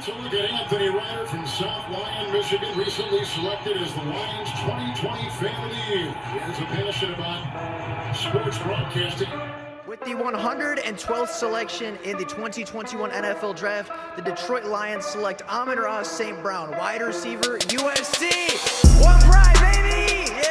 So look at Anthony Ryder from South Lyon, Michigan, recently selected as the Lions 2020 Fan of the Year. He has a passion about sports broadcasting. With the 112th selection in the 2021 NFL Draft, the Detroit Lions select Amon-Ra St. Brown, wide receiver, USC. One pride, baby! Yeah!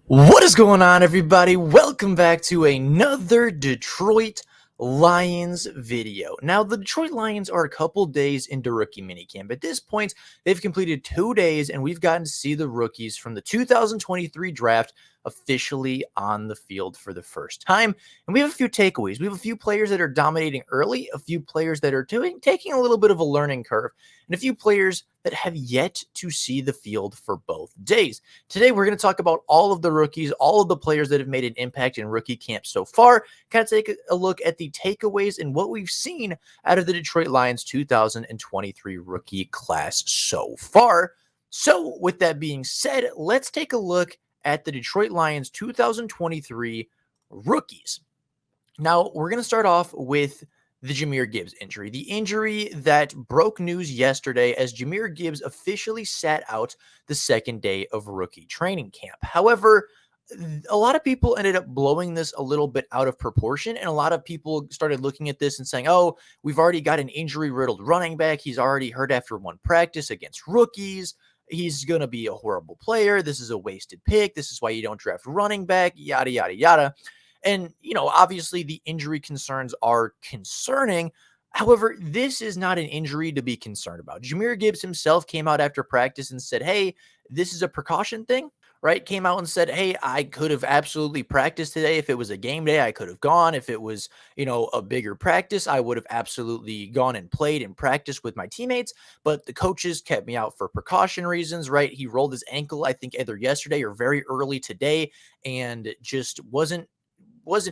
What is going on, everybody? Welcome back to another Detroit Lions video. Now, the Detroit Lions are a couple days into rookie minicamp. At this point, they've completed 2 days, and we've gotten to see the rookies from the 2023 draft officially on the field for the first time. And we have a few takeaways. We have a few players that are dominating early, a few players that are taking a little bit of a learning curve, and a few players that have yet to see the field for both days. Today, we're going to talk about all of the rookies, all of the players that have made an impact in rookie camp so far, kind of take a look at the takeaways and what we've seen out of the Detroit Lions 2023 rookie class so far. So with that being said, let's take a look at the Detroit Lions 2023 rookies. Now, we're going to start off with the Jamir Gibbs injury, the injury that broke news yesterday as Jamir Gibbs officially sat out the second day of rookie training camp. However, a lot of people ended up blowing this a little bit out of proportion, and a lot of people started looking at this and saying, oh, we've already got an injury-riddled running back. He's already hurt after one practice against rookies. He's going to be a horrible player. This is a wasted pick. This is why you don't draft running back, yada, yada, yada. And, obviously the injury concerns are concerning. However, this is not an injury to be concerned about. Jamir Gibbs himself came out after practice and said, hey, this is a precaution thing, right? Came out and said, hey, I could have absolutely practiced today. If it was a game day, I could have gone. If it was, a bigger practice, I would have absolutely gone and played and practiced with my teammates. But the coaches kept me out for precaution reasons, right? He rolled his ankle, I think either yesterday or very early today, and just wasn't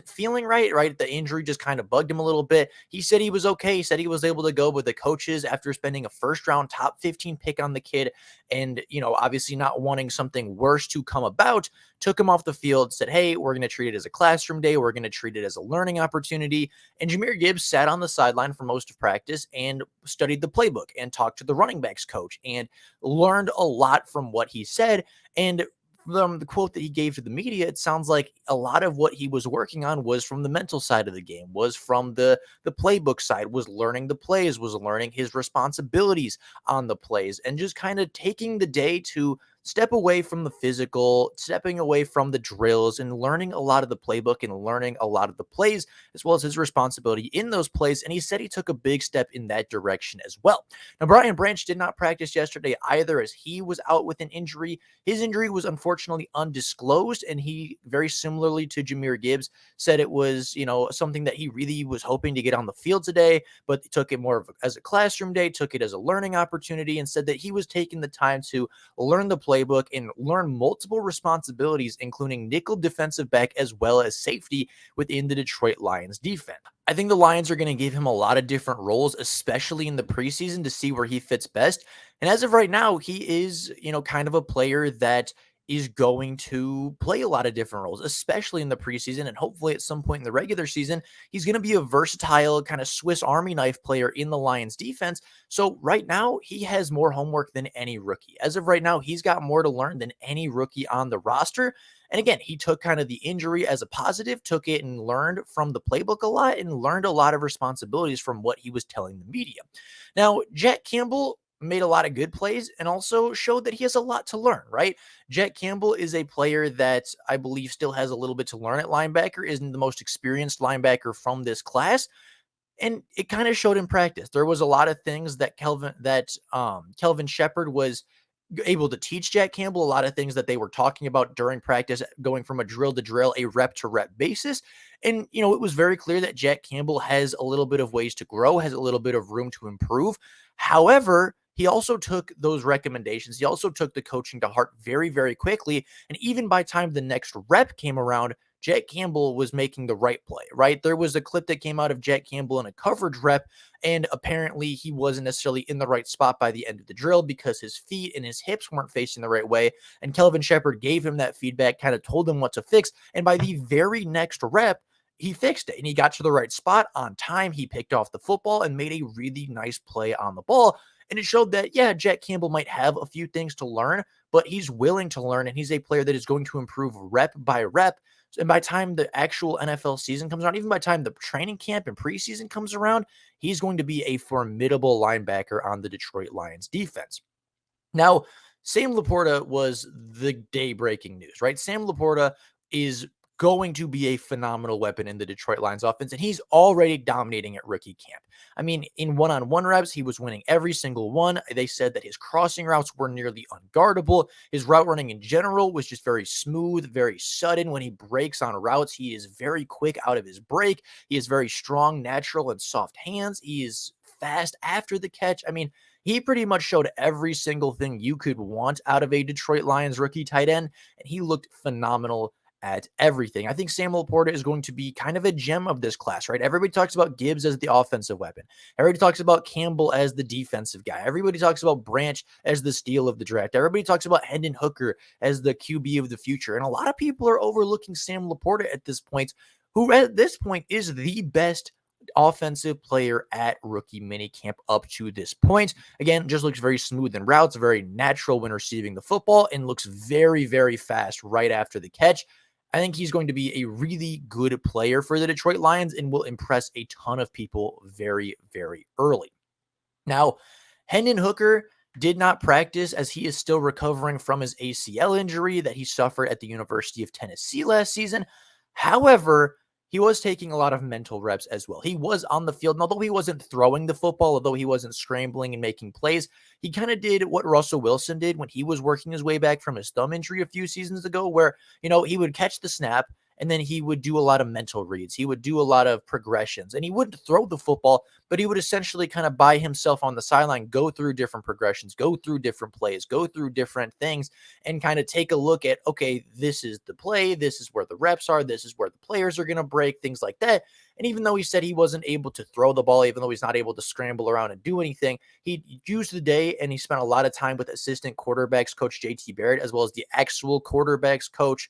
feeling right? The injury just kind of bugged him a little bit. He said he was okay. He said he was able to go with the coaches after spending a first-round top 15 pick on the kid and, obviously not wanting something worse to come about, took him off the field, said, hey, we're going to treat it as a classroom day. We're going to treat it as a learning opportunity. And Jamir Gibbs sat on the sideline for most of practice and studied the playbook and talked to the running backs coach and learned a lot from what he said. And the quote that he gave to the media, it sounds like a lot of what he was working on was from the mental side of the game, was from the playbook side, was learning the plays, was learning his responsibilities on the plays, and just kind of taking the day to step away from the physical, stepping away from the drills, and learning a lot of the playbook and learning a lot of the plays, as well as his responsibility in those plays. And he said he took a big step in that direction as well. Now, Brian Branch did not practice yesterday either, as he was out with an injury. His injury was unfortunately undisclosed, and he, very similarly to Jamir Gibbs, said it was, something that he really was hoping to get on the field today, but took it more as a classroom day, took it as a learning opportunity, and said that he was taking the time to learn the playbook and learn multiple responsibilities, including nickel defensive back as well as safety within the Detroit Lions defense. I think the Lions are going to give him a lot of different roles, especially in the preseason, to see where he fits best. And as of right now, he is, kind of a player that is going to play a lot of different roles, especially in the preseason, and hopefully at some point in the regular season, he's going to be a versatile kind of Swiss Army knife player in the Lions defense. So right now, he has more homework than any rookie. As of right now, he's got more to learn than any rookie on the roster. And again, he took kind of the injury as a positive, took it and learned from the playbook a lot, and learned a lot of responsibilities from what he was telling the media. Now, Jack Campbell made a lot of good plays and also showed that he has a lot to learn, right? Jack Campbell is a player that I believe still has a little bit to learn at linebacker, isn't the most experienced linebacker from this class. And it kind of showed in practice. There was a lot of things that Kelvin Shepard was able to teach Jack Campbell, a lot of things that they were talking about during practice, going from a drill to drill, a rep to rep basis. And, it was very clear that Jack Campbell has a little bit of ways to grow, has a little bit of room to improve. However, he also took those recommendations. He also took the coaching to heart very, very quickly. And even by the time the next rep came around, Jack Campbell was making the right play, right? There was a clip that came out of Jack Campbell in a coverage rep, and apparently he wasn't necessarily in the right spot by the end of the drill because his feet and his hips weren't facing the right way. And Kelvin Shepherd gave him that feedback, kind of told him what to fix. And by the very next rep, he fixed it and he got to the right spot on time. He picked off the football and made a really nice play on the ball. And it showed that, yeah, Jack Campbell might have a few things to learn, but he's willing to learn, and he's a player that is going to improve rep by rep. And by the time the actual NFL season comes around, even by the time the training camp and preseason comes around, he's going to be a formidable linebacker on the Detroit Lions defense. Now, Sam Laporta was the day-breaking news, right? Sam Laporta is going to be a phenomenal weapon in the Detroit Lions offense, and he's already dominating at rookie camp. I mean, in one-on-one reps, he was winning every single one. They said that his crossing routes were nearly unguardable. His route running in general was just very smooth, very sudden. When he breaks on routes, he is very quick out of his break. He has very strong, natural, and soft hands. He is fast after the catch. I mean, he pretty much showed every single thing you could want out of a Detroit Lions rookie tight end, and he looked phenomenal at everything. I think Sam Laporta is going to be kind of a gem of this class, right? Everybody talks about Gibbs as the offensive weapon. Everybody talks about Campbell as the defensive guy. Everybody talks about Branch as the steal of the draft. Everybody talks about Hendon Hooker as the QB of the future. And a lot of people are overlooking Sam Laporta at this point, who at this point is the best offensive player at rookie minicamp up to this point. Again, just looks very smooth in routes, very natural when receiving the football, and looks very, very fast right after the catch. I think he's going to be a really good player for the Detroit Lions and will impress a ton of people very, very early. Now, Hendon Hooker did not practice as he is still recovering from his ACL injury that he suffered at the University of Tennessee last season. However, he was taking a lot of mental reps as well. He was on the field, and although he wasn't throwing the football, although he wasn't scrambling and making plays, he kind of did what Russell Wilson did when he was working his way back from his thumb injury a few seasons ago, where, he would catch the snap, and then he would do a lot of mental reads. He would do a lot of progressions, and he wouldn't throw the football, but he would essentially kind of by himself on the sideline go through different progressions, go through different plays, go through different things, and kind of take a look at, okay, this is the play, this is where the reps are, this is where the players are going to break, things like that. And even though he said he wasn't able to throw the ball, even though he's not able to scramble around and do anything, he used the day and he spent a lot of time with assistant quarterbacks coach JT Barrett, as well as the actual quarterbacks coach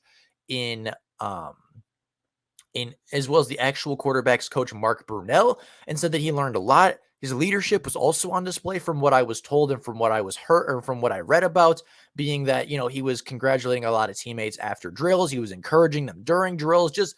as well as the actual quarterbacks coach Mark Brunell, and said that he learned a lot. His leadership was also on display from what I was told and from what I was heard or from what I read about, being that, he was congratulating a lot of teammates after drills. He was encouraging them during drills, just,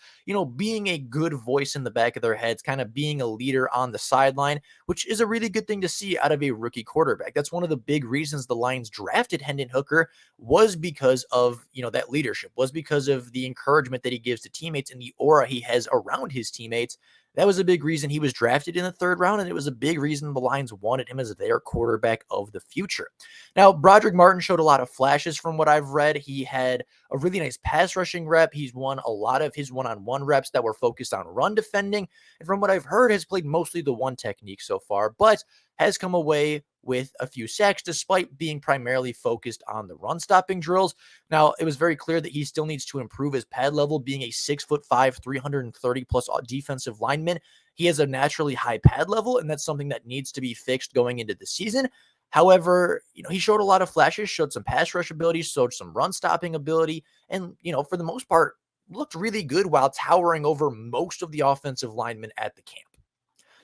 being a good voice in the back of their heads, kind of being a leader on the sideline, which is a really good thing to see out of a rookie quarterback. That's one of the big reasons the Lions drafted Hendon Hooker, was because of, that leadership, was because of the encouragement that he gives to teammates and the aura he has around his teammates. That was a big reason he was drafted in the third round, and it was a big reason the Lions wanted him as their quarterback of the future. Now, Broderick Martin showed a lot of flashes from what I've read. He had a really nice pass rushing rep. He's won a lot of his one-on-one reps that were focused on run defending, and from what I've heard, has played mostly the one technique so far, but has come away with a few sacks despite being primarily focused on the run stopping drills. Now, it was very clear that he still needs to improve his pad level, being a 6'5", 330 plus defensive lineman. He has a naturally high pad level, and that's something that needs to be fixed going into the season. However, he showed a lot of flashes, showed some pass rush ability, showed some run stopping ability, and, for the most part, looked really good while towering over most of the offensive linemen at the camp.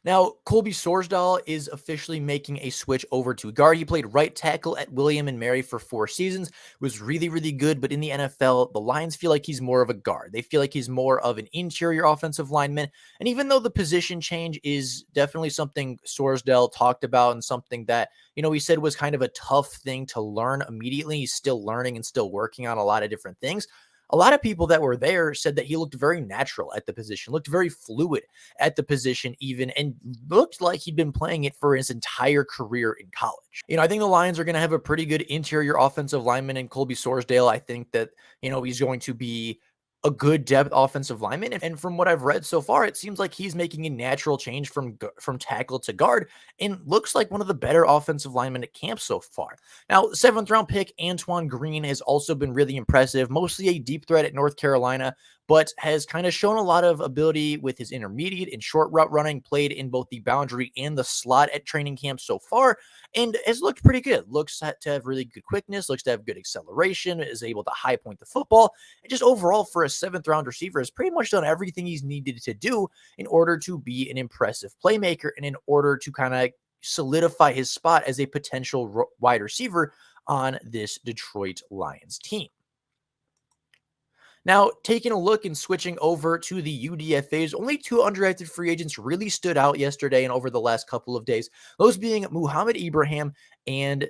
Now, Colby Sorsdahl is officially making a switch over to guard. He played right tackle at William and Mary for 4 seasons, was really, really good, but in the NFL, the Lions feel like he's more of a guard. They feel like he's more of an interior offensive lineman, and even though the position change is definitely something Sorsdahl talked about and something that, he said was kind of a tough thing to learn immediately, he's still learning and still working on a lot of different things. A lot of people that were there said that he looked very natural at the position, looked very fluid at the position even, and looked like he'd been playing it for his entire career in college. I think the Lions are going to have a pretty good interior offensive lineman in Colby Sorsdahl. I think that, he's going to be a good depth offensive lineman. And from what I've read so far, it seems like he's making a natural change from tackle to guard and looks like one of the better offensive linemen at camp so far. Now, 7th round pick Antoine Green has also been really impressive, mostly a deep threat at North Carolina, but has kind of shown a lot of ability with his intermediate and short route running, played in both the boundary and the slot at training camp so far, and has looked pretty good. Looks to have really good quickness, looks to have good acceleration, is able to high point the football, and just overall for a 7th-round receiver has pretty much done everything he's needed to do in order to be an impressive playmaker and in order to kind of solidify his spot as a potential wide receiver on this Detroit Lions team. Now, taking a look and switching over to the UDFAs, only 2 undrafted free agents really stood out yesterday and over the last couple of days, those being Muhammad Ibrahim and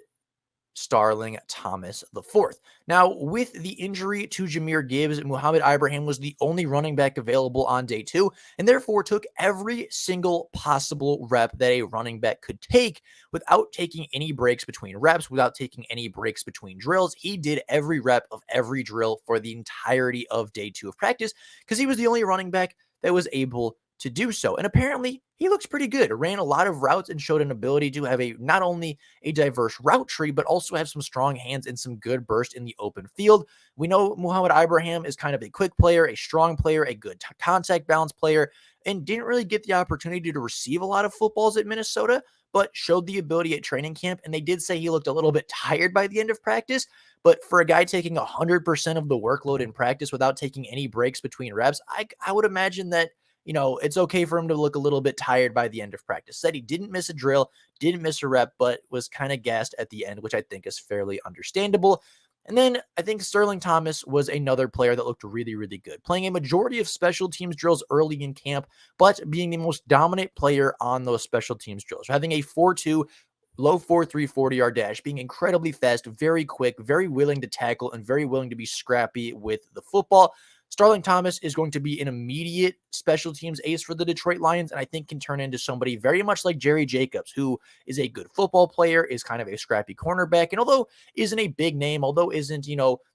Starling Thomas IV. Now, with the injury to Jamir Gibbs, Muhammad Ibrahim was the only running back available on day 2, and therefore took every single possible rep that a running back could take without taking any breaks between reps, without taking any breaks between drills. He did every rep of every drill for the entirety of day 2 of practice because he was the only running back that was able to do so. And apparently he looks pretty good. Ran a lot of routes and showed an ability to have a not only a diverse route tree, but also have some strong hands and some good burst in the open field. We know Muhammad Ibrahim is kind of a quick player, a strong player, a good contact balance player, and didn't really get the opportunity to receive a lot of footballs at Minnesota, but showed the ability at training camp. And they did say he looked a little bit tired by the end of practice. But for a guy taking 100% of the workload in practice without taking any breaks between reps, I would imagine that it's okay for him to look a little bit tired by the end of practice. Said he didn't miss a drill, didn't miss a rep, but was kind of gassed at the end, which I think is fairly understandable. And then I think Starling Thomas was another player that looked really, really good, playing a majority of special teams drills early in camp, but being the most dominant player on those special teams drills, having a 4.2 low 4.3 40-yard dash, being incredibly fast, very quick, very willing to tackle, and very willing to be scrappy with the football. Starling Thomas is going to be an immediate special teams ace for the Detroit Lions, and I think can turn into somebody very much like Jerry Jacobs, who is a good football player, is kind of a scrappy cornerback, and although isn't a big name, although isn't,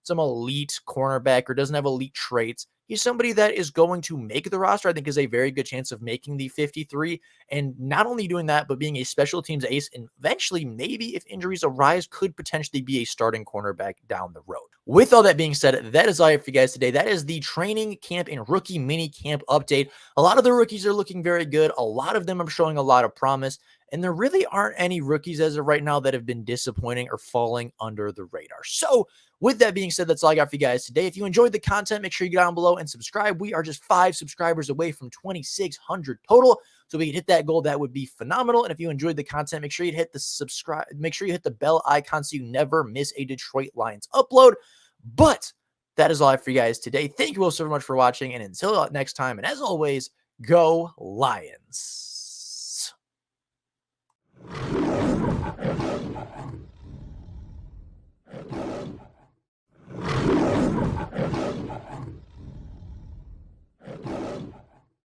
some elite cornerback or doesn't have elite traits, he's somebody that is going to make the roster. I think is a very good chance of making the 53, and not only doing that, but being a special teams ace, and eventually, maybe if injuries arise, could potentially be a starting cornerback down the road. With all that being said, that is all I have for you guys today. That is the training camp and rookie mini camp update. A lot of the rookies are looking very good. A lot of them are showing a lot of promise. And there really aren't any rookies as of right now that have been disappointing or falling under the radar. So with that being said, that's all I got for you guys today. If you enjoyed the content, make sure you get down below and subscribe. We are just 5 subscribers away from 2,600 total. So we can hit that goal. That would be phenomenal. And if you enjoyed the content, make sure you hit the subscribe. Make sure you hit the bell icon so you never miss a Detroit Lions upload. But that is all I have for you guys today. Thank you all so much for watching. And until next time, and as always, go Lions.